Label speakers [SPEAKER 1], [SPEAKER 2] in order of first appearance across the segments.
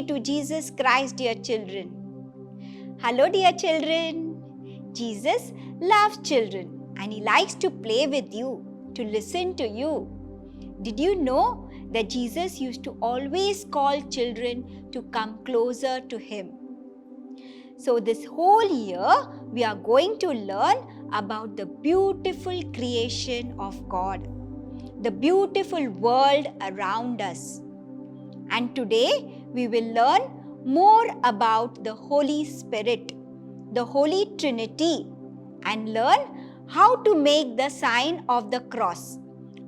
[SPEAKER 1] glory to Jesus Christ, dear children. Hello, dear children. Jesus loves children and He likes to play with you, to listen to you. Did you know that Jesus used to always call children to come closer to Him? So this whole year, we are going to learn about the beautiful creation of God, the beautiful world around us. And today, we will learn more about the Holy Spirit, the Holy Trinity, and learn how to make the sign of the cross.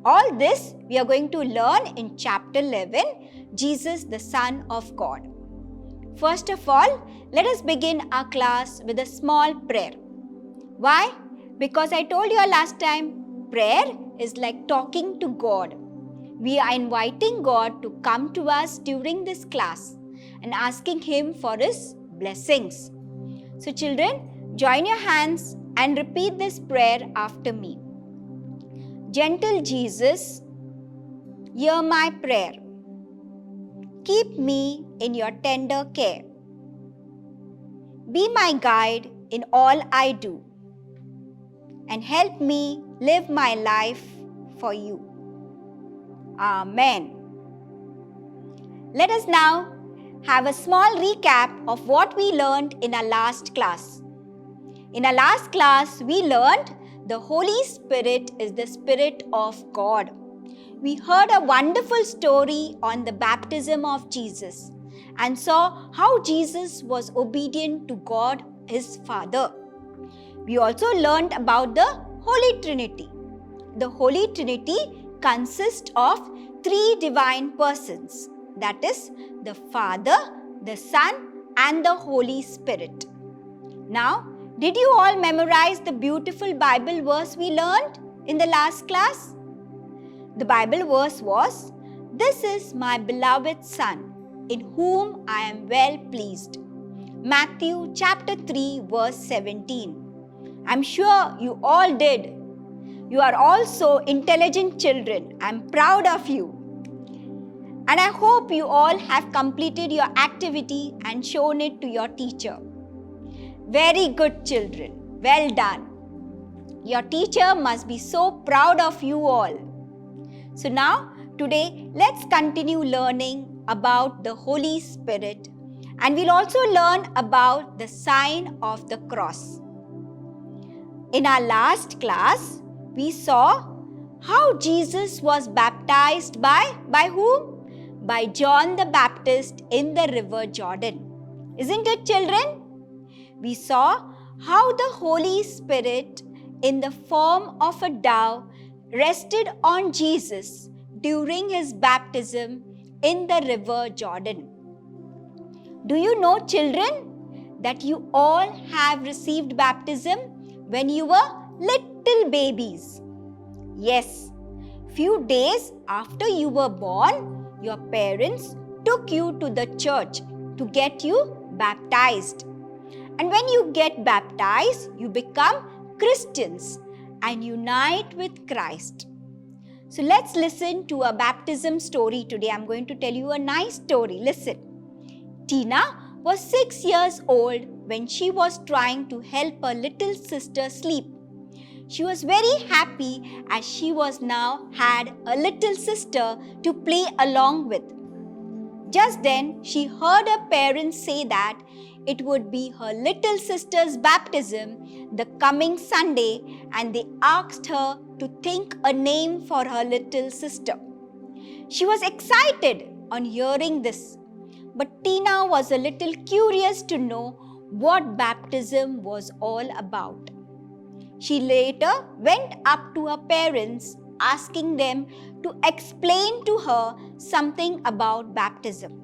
[SPEAKER 1] All this we are going to learn in chapter 11, Jesus the Son of God. First of all, let us begin our class with a small prayer. Why? Because I told you last time, prayer is like talking to God. We are inviting God to come to us during this class and asking Him for His blessings. So children, join your hands and repeat this prayer after me. Gentle Jesus, hear my prayer. Keep me in your tender care. Be my guide in all I do, and help me live my life for you. Amen. Let us now have a small recap of what we learned in our last class. In our last class, we learned the Holy Spirit is the Spirit of God. We heard a wonderful story on the baptism of Jesus and saw how Jesus was obedient to God, His Father. We also learned about the Holy Trinity. The Holy Trinity consists of three divine persons, that is, the Father, the Son, and the Holy Spirit. Now, did you all memorize the beautiful Bible verse we learned in the last class? The Bible verse was, "This is my beloved Son, in whom I am well pleased." Matthew chapter 3 verse 17. I'm sure you all did. You are also intelligent children. I'm proud of you. And I hope you all have completed your activity and shown it to your teacher. Very good children. Well done. Your teacher must be so proud of you all. So now, today, let's continue learning about the Holy Spirit, and we'll also learn about the sign of the cross. In our last class, we saw how Jesus was baptized by whom? By John the Baptist in the river Jordan. Isn't it, children? We saw how the Holy Spirit in the form of a dove rested on Jesus during His baptism in the river Jordan. Do you know, children, that you all have received baptism when you were little babies? Yes, few days after you were born, your parents took you to the church to get you baptized. And when you get baptized, you become Christians and unite with Christ. So let's listen to a baptism story today. I'm going to tell you a nice story. Listen. Tina was 6 years old when she was trying to help her little sister sleep. She was very happy as she was now had a little sister to play along with. Just then, she heard her parents say that it would be her little sister's baptism the coming Sunday, and they asked her to think a name for her little sister. She was excited on hearing this, but Tina was a little curious to know what baptism was all about. She later went up to her parents, asking them to explain to her something about baptism.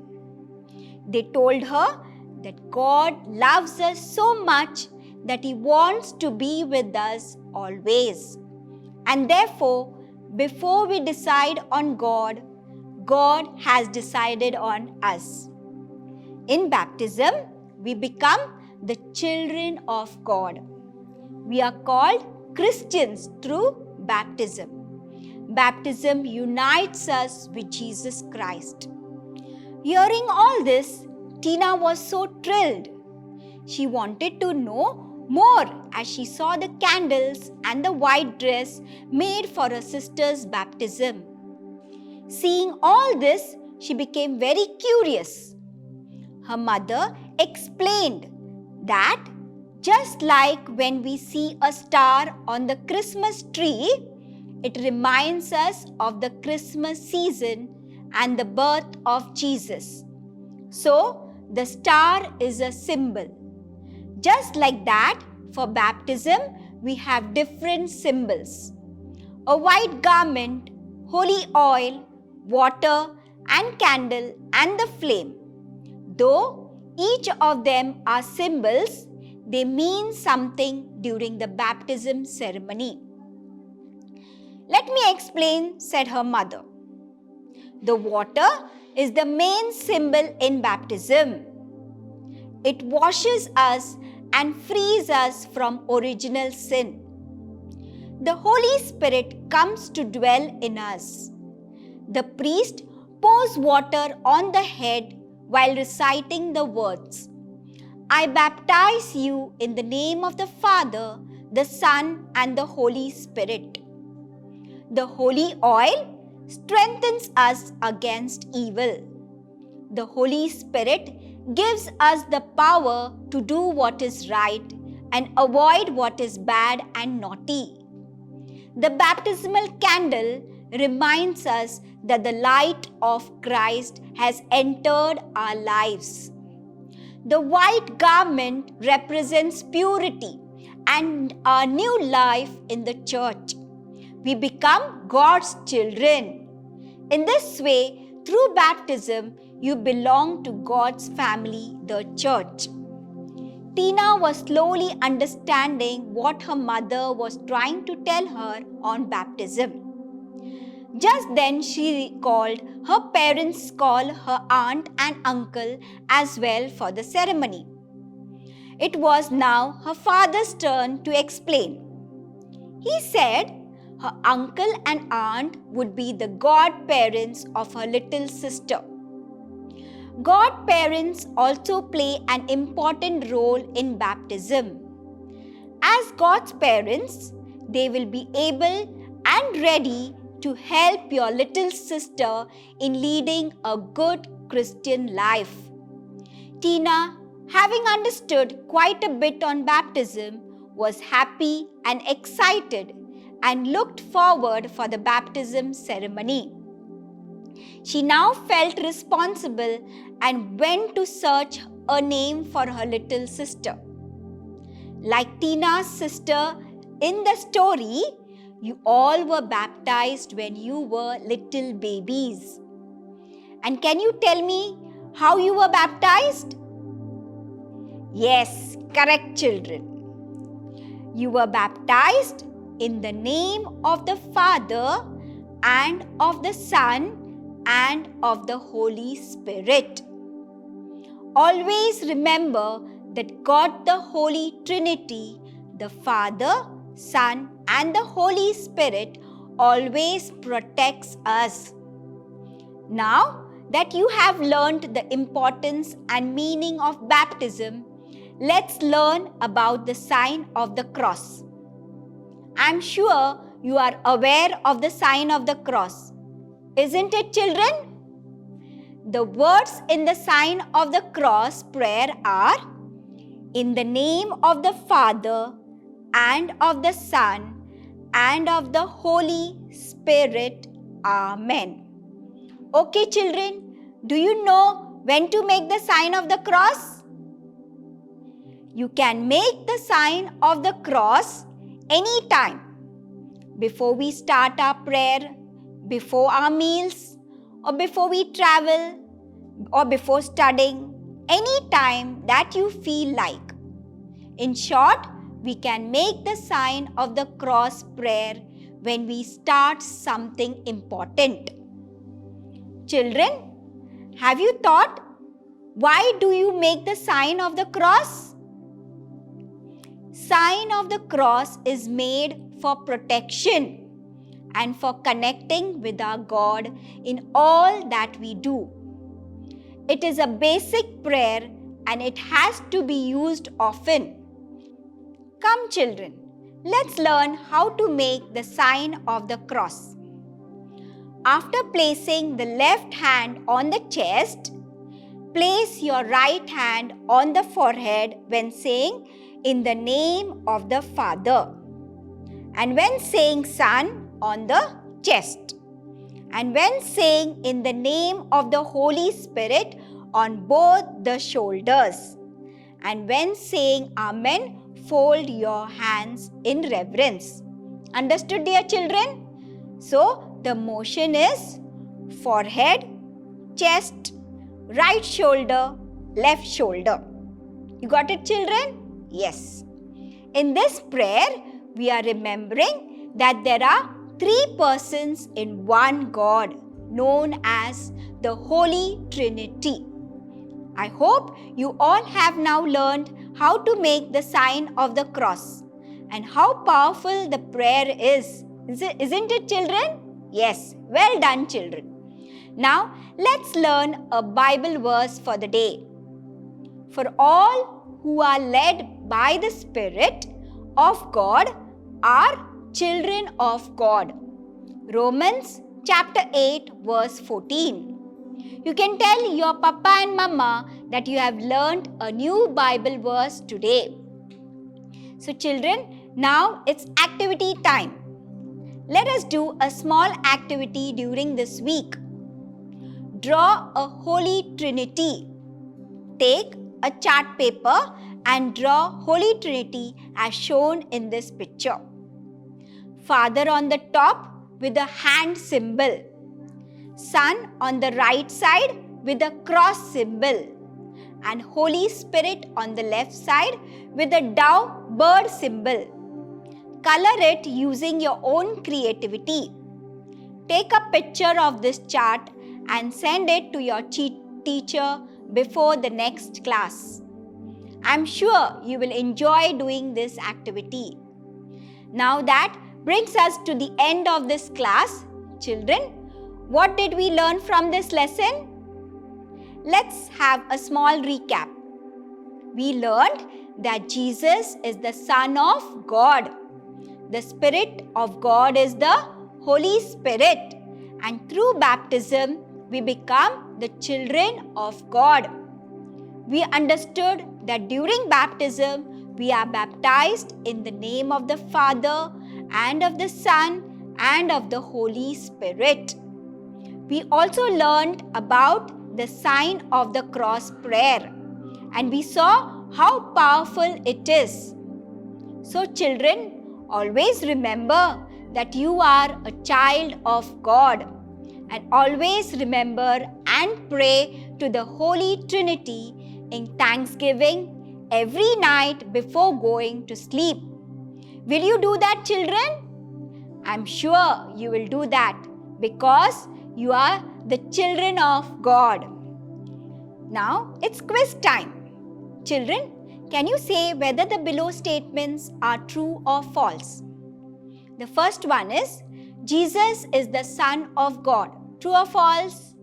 [SPEAKER 1] They told her that God loves us so much that He wants to be with us always. And therefore, before we decide on God, God has decided on us. In baptism, we become the children of God. We are called Christians through baptism. Baptism unites us with Jesus Christ. Hearing all this, Tina was so thrilled. She wanted to know more as she saw the candles and the white dress made for her sister's baptism. Seeing all this, she became very curious. Her mother explained that just like when we see a star on the Christmas tree, it reminds us of the Christmas season and the birth of Jesus. So, the star is a symbol. Just like that, for baptism, we have different symbols. A white garment, holy oil, water and candle and the flame. Though each of them are symbols, they mean something during the baptism ceremony. Let me explain, said her mother. The water is the main symbol in baptism. It washes us and frees us from original sin. The Holy Spirit comes to dwell in us. The priest pours water on the head while reciting the words, I baptize you in the name of the Father, the Son, and the Holy Spirit. The holy oil strengthens us against evil. The Holy Spirit gives us the power to do what is right and avoid what is bad and naughty. The baptismal candle reminds us that the light of Christ has entered our lives. The white garment represents purity and our new life in the church. We become God's children. In this way, through baptism, you belong to God's family, the church. Tina was slowly understanding what her mother was trying to tell her on baptism. Just then she recalled her parents called her aunt and uncle as well for the ceremony. It was now her father's turn to explain. He said her uncle and aunt would be the godparents of her little sister. Godparents also play an important role in baptism. As God's parents, they will be able and ready to help your little sister in leading a good Christian life. Tina, having understood quite a bit on baptism, was happy and excited and looked forward for the baptism ceremony. She now felt responsible and went to search a name for her little sister. Like Tina's sister in the story, you all were baptized when you were little babies. And can you tell me how you were baptized? Yes, correct, children. You were baptized in the name of the Father and of the Son and of the Holy Spirit. Always remember that God the Holy Trinity, the Father, Son, and the Holy Spirit always protects us. Now that you have learned the importance and meaning of baptism, let's learn about the sign of the cross. I'm sure you are aware of the sign of the cross. Isn't it, children? The words in the sign of the cross prayer are, in the name of the Father and of the Son and of the Holy Spirit. Amen. Okay, children, do you know when to make the sign of the cross? You can make the sign of the cross anytime. Before we start our prayer, before our meals, or before we travel, or before studying, any time that you feel like. In short, we can make the sign of the cross prayer when we start something important. Children, have you thought, why do you make the sign of the cross? Sign of the cross is made for protection and for connecting with our God in all that we do. It is a basic prayer and it has to be used often. Come children, let's learn how to make the sign of the cross. After placing the left hand on the chest, place your right hand on the forehead when saying, "In the name of the Father," and when saying "Son," on the chest, and when saying "In the name of the Holy Spirit," on both the shoulders, and when saying "Amen," fold your hands in reverence. Understood, dear children? So, the motion is forehead, chest, right shoulder, left shoulder. You got it, children? Yes. In this prayer, we are remembering that there are three persons in one God, known as the Holy Trinity. I hope you all have now learned how to make the sign of the cross and how powerful the prayer is. Isn't it, children? Yes, well done, children. Now, let's learn a Bible verse for the day. For all who are led by the Spirit of God are children of God. Romans chapter 8 verse 14. You can tell your papa and mama that you have learned a new Bible verse today. So children, now it's activity time. Let us do a small activity during this week. Draw a Holy Trinity. Take a chart paper and draw Holy Trinity as shown in this picture. Father on the top with a hand symbol. Son on the right side with a cross symbol. And Holy Spirit on the left side with a dove bird symbol. Color it using your own creativity. Take a picture of this chart and send it to your teacher before the next class. I'm sure you will enjoy doing this activity. Now that brings us to the end of this class. Children, what did we learn from this lesson? Let's have a small recap. We learned that Jesus is the Son of God. The Spirit of God is the Holy Spirit. And through baptism, we become the children of God. We understood that during baptism, we are baptized in the name of the Father and of the Son and of the Holy Spirit. We also learned about the sign of the cross prayer, and we saw how powerful it is. So children, always remember that you are a child of God, and always remember and pray to the Holy Trinity in thanksgiving every night before going to sleep. Will you do that, children? I'm sure you will do that because you are the children of God. Now it's quiz time. Children, can you say whether the below statements are true or false? The first one is, Jesus is the Son of God. True or false?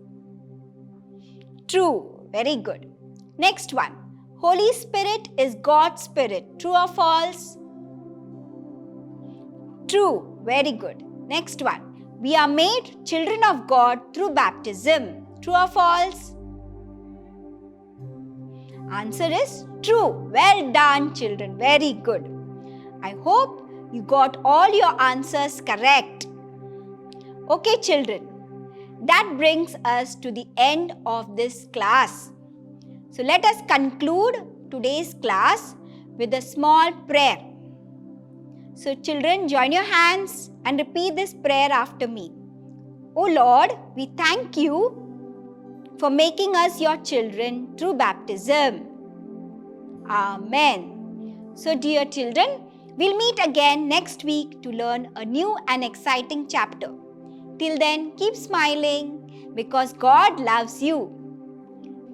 [SPEAKER 1] True. Very good. Next one. Holy Spirit is God's Spirit. True or false? True. Very good. Next one. We are made children of God through baptism. True or false? Answer is true. Well done, children. Very good. I hope you got all your answers correct. Okay, children. That brings us to the end of this class. So let us conclude today's class with a small prayer. So children, join your hands and repeat this prayer after me. Oh Lord, we thank you for making us your children through baptism. Amen. So dear children, we'll meet again next week to learn a new and exciting chapter. Till then, keep smiling because God loves you.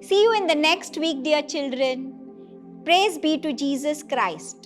[SPEAKER 1] See you in the next week, dear children. Praise be to Jesus Christ.